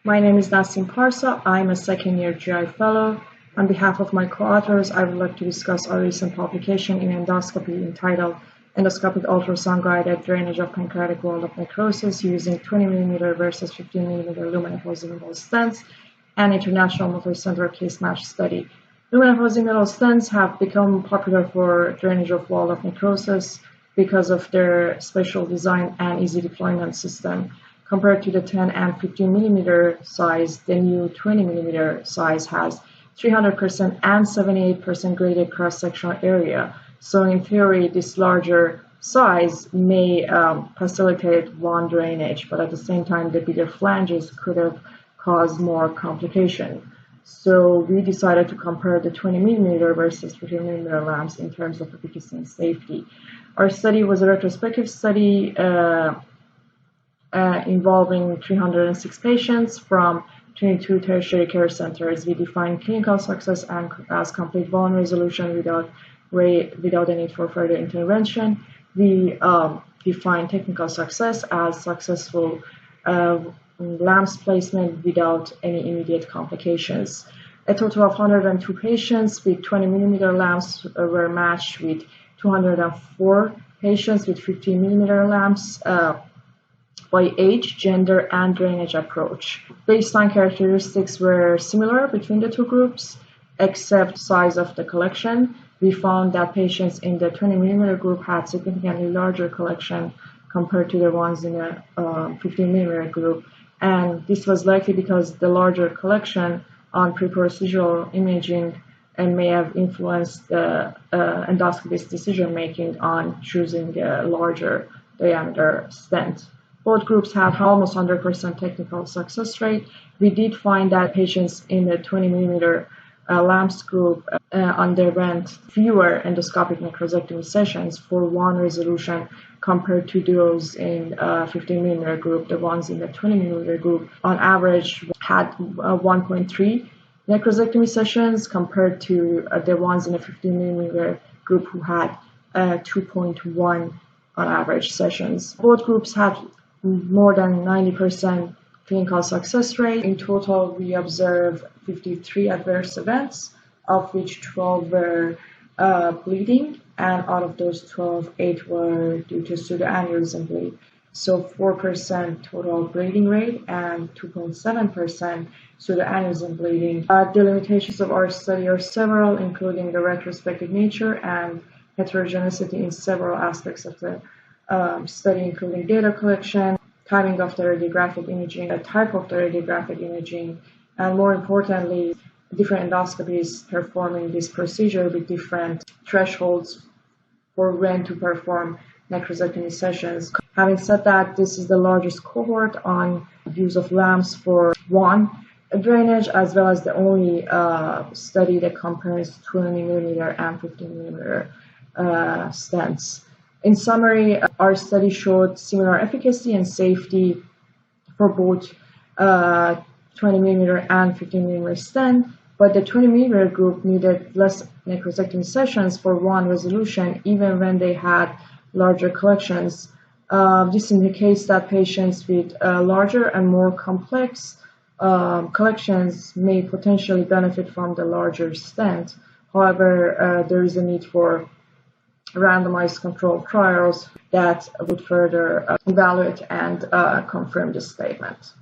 My name is Nasim Parsa. I'm a second-year GI fellow. On behalf of my co-authors, I would like to discuss our recent publication in Endoscopy entitled Endoscopic-ultrasound-guided drainage of pancreatic wall of necrosis using 20 mm versus 15 mm lumen-apposing stents, an international multicenter case match study. Lumen-apposing stents have become popular for drainage of wall of necrosis because of their special design and easy deployment system. Compared to the 10 and 15 mm size, the new 20 mm size has 300% and 78% greater cross-sectional area. So in theory, this larger size may facilitate wound drainage, but at the same time, the bigger flanges could have caused more complication. So we decided to compare the 20 mm versus 15 mm LAMSs in terms of efficacy and safety. Our study was a retrospective study involving 306 patients from 22 tertiary care centers. We defined clinical success as complete wound resolution without a need for further intervention. We defined technical success as successful LAMS placement without any immediate complications. A total of 102 patients with 20 mm LAMS were matched with 204 patients with 15 mm LAMS by age, gender, and drainage approach. Baseline characteristics were similar between the two groups, except size of the collection. We found that patients in the 20 mm group had significantly larger collection compared to the ones in the 15 mm group. And this was likely because the larger collection on pre-procedural imaging and may have influenced the endoscopist's decision-making on choosing a larger diameter stent. Both groups had almost 100% technical success rate. We did find that patients in the 20 mm LAMS group underwent fewer endoscopic necrosectomy sessions for wound resolution compared to those in 15 mm group. The ones in the 20 mm group on average had 1.3 necrosectomy sessions compared to the ones in the 15 mm group who had 2.1 on average sessions. Both groups had more than 90% clinical success rate. In total, we observed 53 adverse events, of which 12 were bleeding, and out of those 12, 8 were due to pseudoaneurysm bleed. So 4% total bleeding rate and 2.7% pseudoaneurysm bleeding. The limitations of our study are several, including the retrospective nature and heterogeneity in several aspects of the study, including data collection, timing of the radiographic imaging, the type of the radiographic imaging, and more importantly, different endoscopies performing this procedure with different thresholds for when to perform necrosectomy sessions. Having said that, this is the largest cohort on use of LAMS for wound drainage, as well as the only study that compares 20 mm and 15 mm stents. In summary, our study showed similar efficacy and safety for both 20 mm and 15 mm stent, but the 20 mm group needed less necrosectomy sessions for wound resolution, even when they had larger collections. This indicates that patients with larger and more complex collections may potentially benefit from the larger stent. However, there is a need for randomized controlled trials that would further evaluate and confirm this statement.